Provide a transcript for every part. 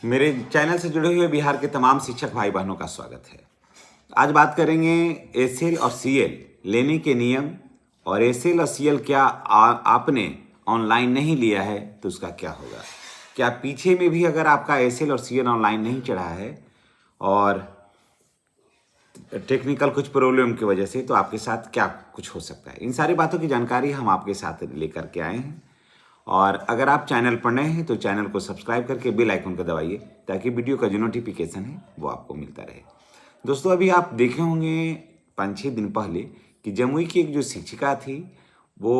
मेरे चैनल से जुड़े हुए बिहार के तमाम शिक्षक भाई बहनों का स्वागत है। आज बात करेंगे एसएल और सीएल लेने के नियम और एसएल और सीएल क्या आपने ऑनलाइन नहीं लिया है तो उसका क्या होगा। क्या पीछे में भी अगर आपका एसएल और सीएल ऑनलाइन नहीं चढ़ा है और टेक्निकल कुछ प्रॉब्लम की वजह से तो आपके साथ क्या कुछ हो सकता है, इन सारी बातों की जानकारी हम आपके साथ लेकर के आए हैं। और अगर आप चैनल पर नए हैं तो चैनल को सब्सक्राइब करके बेल आइकन को दबाइए ताकि वीडियो का जो नोटिफिकेशन है वो आपको मिलता रहे। दोस्तों, अभी आप देखे होंगे 5-6 दिन पहले कि जमुई की एक जो शिक्षिका थी वो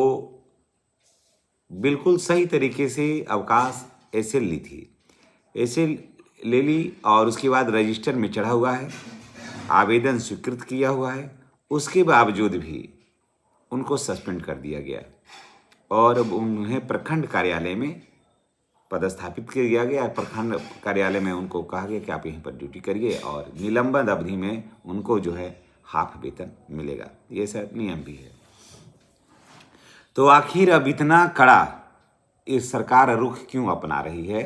बिल्कुल सही तरीके से अवकाश एसएल ली थी, एसएल ले ली और उसके बाद रजिस्टर में चढ़ा हुआ है, आवेदन स्वीकृत किया हुआ है। उसके बावजूद भी उनको सस्पेंड कर दिया गया और उन्हें प्रखंड कार्यालय में पदस्थापित किया गया। प्रखंड कार्यालय में उनको कहा गया कि आप यहीं पर ड्यूटी करिए और निलंबन अवधि में उनको जो है हाफ वेतन मिलेगा। ये सब नियम भी है। तो आखिर अब इतना कड़ा इस सरकार रुख क्यों अपना रही है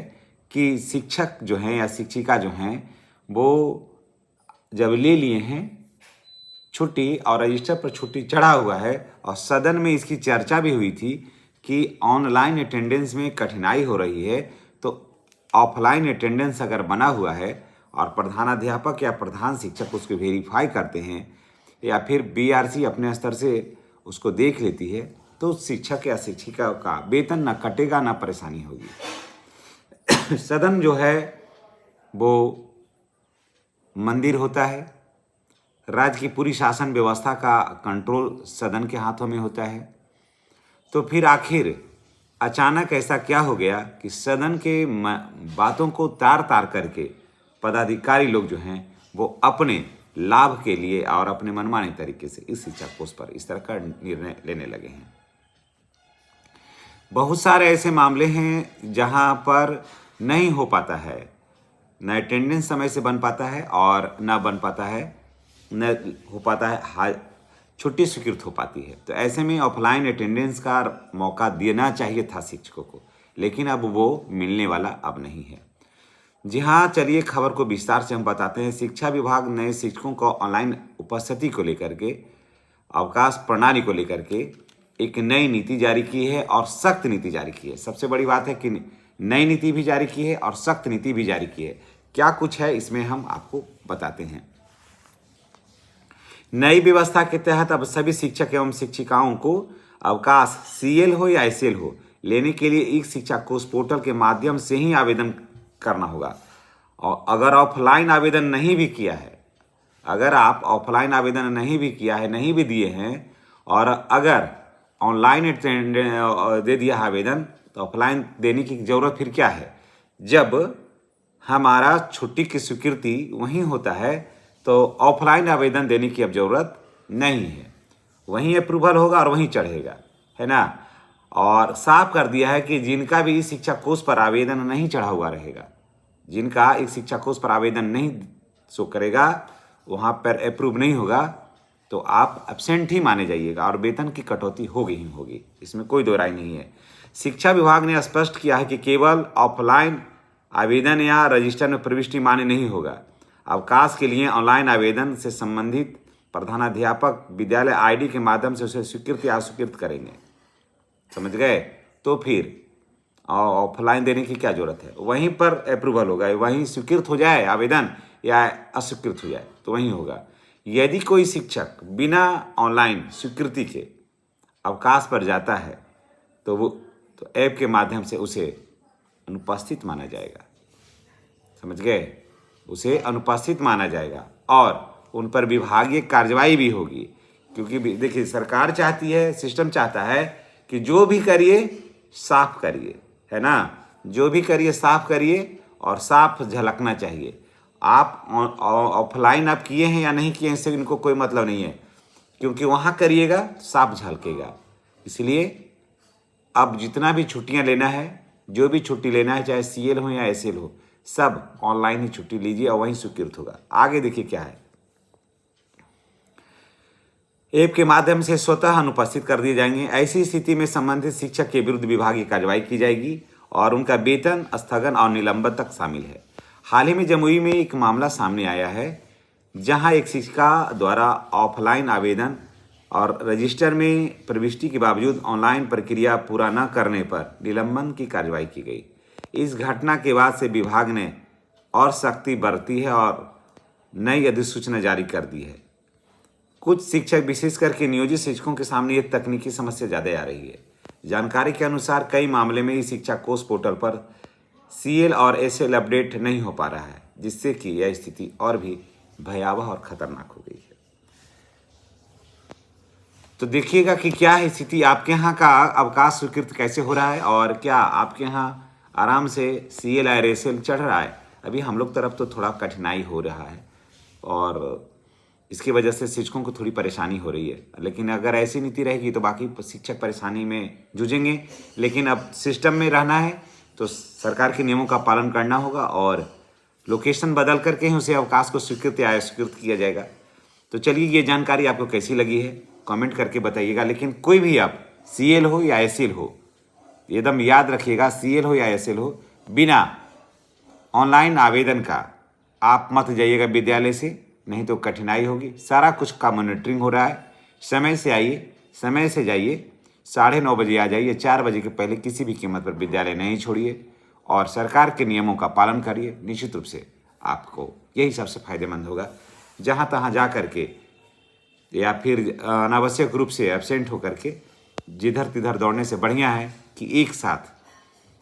कि शिक्षक जो हैं या शिक्षिका जो हैं वो जब ले लिए हैं छुट्टी और रजिस्टर पर छुट्टी चढ़ा हुआ है और सदन में इसकी चर्चा भी हुई थी कि ऑनलाइन अटेंडेंस में कठिनाई हो रही है, तो ऑफलाइन अटेंडेंस अगर बना हुआ है और प्रधानाध्यापक या प्रधान शिक्षक उसको वेरीफाई करते हैं या फिर बीआरसी अपने स्तर से उसको देख लेती है तो शिक्षक या शिक्षिका का वेतन ना कटेगा ना परेशानी होगी। सदन जो है वो मंदिर होता है, राज्य की पूरी शासन व्यवस्था का कंट्रोल सदन के हाथों में होता है। तो फिर आखिर अचानक ऐसा क्या हो गया कि सदन के बातों को तार तार करके पदाधिकारी लोग जो हैं वो अपने लाभ के लिए और अपने मनमाने तरीके से इस शिक्षा कोष पर इस तरह का निर्णय लेने लगे हैं। बहुत सारे ऐसे मामले हैं जहां पर नहीं हो पाता है, न अटेंडेंस समय से बन पाता है और न बन पाता है, न हो पाता है छुट्टी स्वीकृत हो पाती है। तो ऐसे में ऑफलाइन अटेंडेंस का मौका देना चाहिए था शिक्षकों को, लेकिन अब वो मिलने वाला अब नहीं है। जी हाँ, चलिए खबर को विस्तार से हम बताते हैं। शिक्षा विभाग नए शिक्षकों को ऑनलाइन उपस्थिति को लेकर के, अवकाश प्रणाली को लेकर के एक नई नीति जारी की है और सख्त नीति जारी की है। सबसे बड़ी बात है कि नई नीति भी जारी की है और सख्त नीति भी जारी की है। क्या कुछ है इसमें हम आपको बताते हैं। नई व्यवस्था के तहत अब सभी शिक्षक एवं शिक्षिकाओं को अवकाश सीएल हो या एसएल हो लेने के लिए ई शिक्षा कोष पोर्टल के माध्यम से ही आवेदन करना होगा। और अगर ऑफलाइन आवेदन नहीं भी किया है, अगर आप ऑफलाइन आवेदन नहीं भी किया है, नहीं भी दिए हैं और अगर ऑनलाइन दे दिया आवेदन, तो ऑफलाइन देने की ज़रूरत फिर क्या है। जब हमारा छुट्टी की स्वीकृति वहीं होता है तो ऑफलाइन आवेदन देने की अब ज़रूरत नहीं है, वहीं अप्रूवल होगा और वहीं चढ़ेगा, है ना। और साफ कर दिया है कि जिनका भी इस शिक्षा कोष पर आवेदन नहीं चढ़ा हुआ रहेगा, जिनका इस शिक्षा कोष पर आवेदन नहीं शो करेगा, वहाँ पर अप्रूव नहीं होगा, तो आप एब्सेंट ही माने जाइएगा और वेतन की कटौती होगी ही होगी, इसमें कोई दो राय नहीं है। शिक्षा विभाग ने स्पष्ट किया है कि केवल ऑफलाइन आवेदन या रजिस्टर में प्रविष्टि मान्य नहीं होगा। अवकाश के लिए ऑनलाइन आवेदन से संबंधित प्रधानाध्यापक विद्यालय आईडी के माध्यम से उसे स्वीकृत या अस्वीकृत करेंगे, समझ गए। तो फिर ऑफलाइन देने की क्या जरूरत है, वहीं पर अप्रूवल होगा, वहीं स्वीकृत हो जाए आवेदन या अस्वीकृत हो जाए तो वहीं होगा। यदि कोई शिक्षक बिना ऑनलाइन स्वीकृति के अवकाश पर जाता है तो वो तो ऐप के माध्यम से उसे अनुपस्थित माना जाएगा, समझ गए, उसे अनुपस्थित माना जाएगा और उन पर विभागीय कार्रवाई भी होगी। क्योंकि देखिए, सरकार चाहती है, सिस्टम चाहता है कि जो भी करिए साफ करिए, है ना, जो भी करिए साफ करिए और साफ झलकना चाहिए। आप ऑफलाइन आप किए हैं या नहीं किए हैं इससे इनको कोई मतलब नहीं है, क्योंकि वहाँ करिएगा साफ झलकेगा। इसलिए अब जितना भी छुट्टियाँ लेना है, जो भी छुट्टी लेना है, चाहे सीएल हो या एसएल हो, सब ऑनलाइन ही छुट्टी लीजिए और वहीं स्वीकृत होगा। आगे देखिए क्या है। ऐप के माध्यम से स्वतः अनुपस्थित कर दिए जाएंगे। ऐसी स्थिति में संबंधित शिक्षक के विरुद्ध विभागीय कार्रवाई की जाएगी और उनका वेतन स्थगन और निलंबन तक शामिल है। हाल ही में जमुई में एक मामला सामने आया है जहां एक शिक्षिका द्वारा ऑफलाइन आवेदन और रजिस्टर में प्रविष्टि के बावजूद ऑनलाइन प्रक्रिया पूरा न करने पर निलंबन की कार्रवाई की गई। इस घटना के बाद से विभाग ने और सख्ती बरती है और नई अधिसूचना जारी कर दी है। कुछ शिक्षक विशेष करके नियोजित शिक्षकों के सामने ये तकनीकी समस्या ज़्यादा आ रही है। जानकारी के अनुसार कई मामले में ई शिक्षा कोर्स पोर्टल पर सीएल और एसएल अपडेट नहीं हो पा रहा है, जिससे कि यह स्थिति और भी भयावह और खतरनाक हो गई है। तो देखिएगा कि क्या है स्थिति, आपके यहाँ का अवकाश स्वीकृत कैसे हो रहा है और क्या आपके यहाँ आराम से सीएल और एसएल चढ़ रहा है। अभी हम लोग तरफ तो थोड़ा कठिनाई हो रहा है और इसकी वजह से शिक्षकों को थोड़ी परेशानी हो रही है, लेकिन अगर ऐसी नीति रहेगी तो बाकी शिक्षक परेशानी में जूझेंगे। लेकिन अब सिस्टम में रहना है तो सरकार के नियमों का पालन करना होगा और लोकेशन बदल करके ही उसे अवकाश को स्वीकृत या अस्वीकृत किया जाएगा। तो चलिए, ये जानकारी आपको कैसी लगी है कमेंट करके बताइएगा। लेकिन कोई भी आप सीएल हो या एसएल हो, एकदम याद रखिएगा, सीएल हो या एसएल हो, बिना ऑनलाइन आवेदन का आप मत जाइएगा विद्यालय से, नहीं तो कठिनाई होगी। सारा कुछ का मॉनिटरिंग हो रहा है। समय से आइए, समय से जाइए, 9:30 बजे आ जाइए। 4 बजे के पहले किसी भी कीमत पर विद्यालय नहीं छोड़िए और सरकार के नियमों का पालन करिए। निश्चित रूप से आपको यही सबसे फायदेमंद होगा। जहाँ तहाँ जा करके या फिर अनावश्यक रूप से एब्सेंट होकर के जिधर तिधर दौड़ने से बढ़िया है कि एक साथ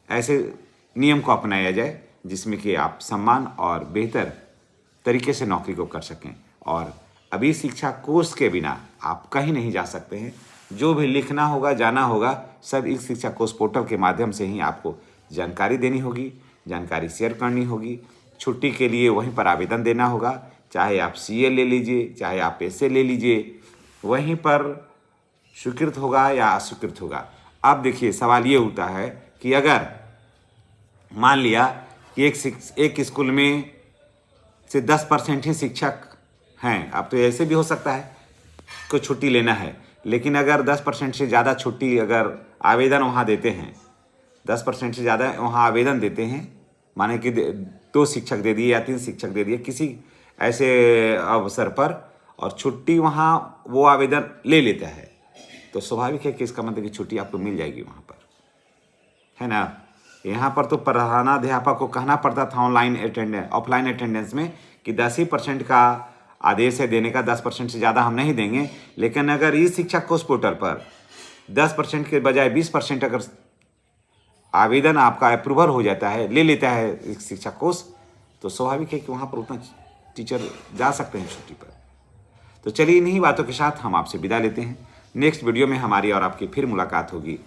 ऐसे नियम को अपनाया जाए जिसमें कि आप सम्मान और बेहतर तरीके से नौकरी को कर सकें। और अभी शिक्षा कोर्स के बिना आप कहीं नहीं जा सकते हैं। जो भी लिखना होगा, जाना होगा, सब इस शिक्षा कोर्स पोर्टल के माध्यम से ही आपको जानकारी देनी होगी, जानकारी शेयर करनी होगी। छुट्टी के लिए वहीं पर आवेदन देना होगा, चाहे आप सीए ले लीजिए, चाहे आप एसए ले लीजिए, वहीं पर स्वीकृत होगा या अस्वीकृत होगा। अब देखिए, सवाल ये उठता है कि अगर मान लिया कि एक स्कूल में से 10% ही शिक्षक हैं, अब तो ऐसे भी हो सकता है कोई छुट्टी लेना है, लेकिन अगर 10% से ज़्यादा छुट्टी अगर आवेदन वहाँ देते हैं, 10% से ज़्यादा वहाँ आवेदन देते हैं, माने कि 2 शिक्षक दे दिए या 3 शिक्षक दे दिए किसी ऐसे अवसर पर, और छुट्टी वहाँ वो आवेदन ले लेता है, तो स्वाभाविक है कि इसका मतलब कि छुट्टी आपको मिल जाएगी वहाँ पर, है ना। यहाँ पर तो प्रधानाध्यापक को कहना पड़ता था ऑफलाइन अटेंडेंस में कि 10% का आदेश है देने का, 10% से ज़्यादा हम नहीं देंगे। लेकिन अगर इस शिक्षा कोर्स पोर्टल पर 10% के बजाय 20% अगर आवेदन आपका अप्रूवल हो जाता है, ले लेता है शिक्षा कोर्स, तो स्वाभाविक है कि वहाँ पर उतना टीचर जा सकते हैं छुट्टी पर। तो चलिए, इन्हीं बातों के साथ हम आपसे विदा लेते हैं। नेक्स्ट वीडियो में हमारी और आपकी फिर मुलाकात होगी,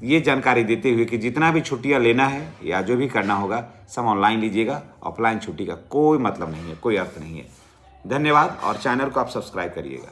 ये जानकारी देते हुए कि जितना भी छुट्टियां लेना है या जो भी करना होगा सब ऑनलाइन लीजिएगा। ऑफलाइन छुट्टी का कोई मतलब नहीं है, कोई अर्थ नहीं है। धन्यवाद और चैनल को आप सब्सक्राइब करिएगा।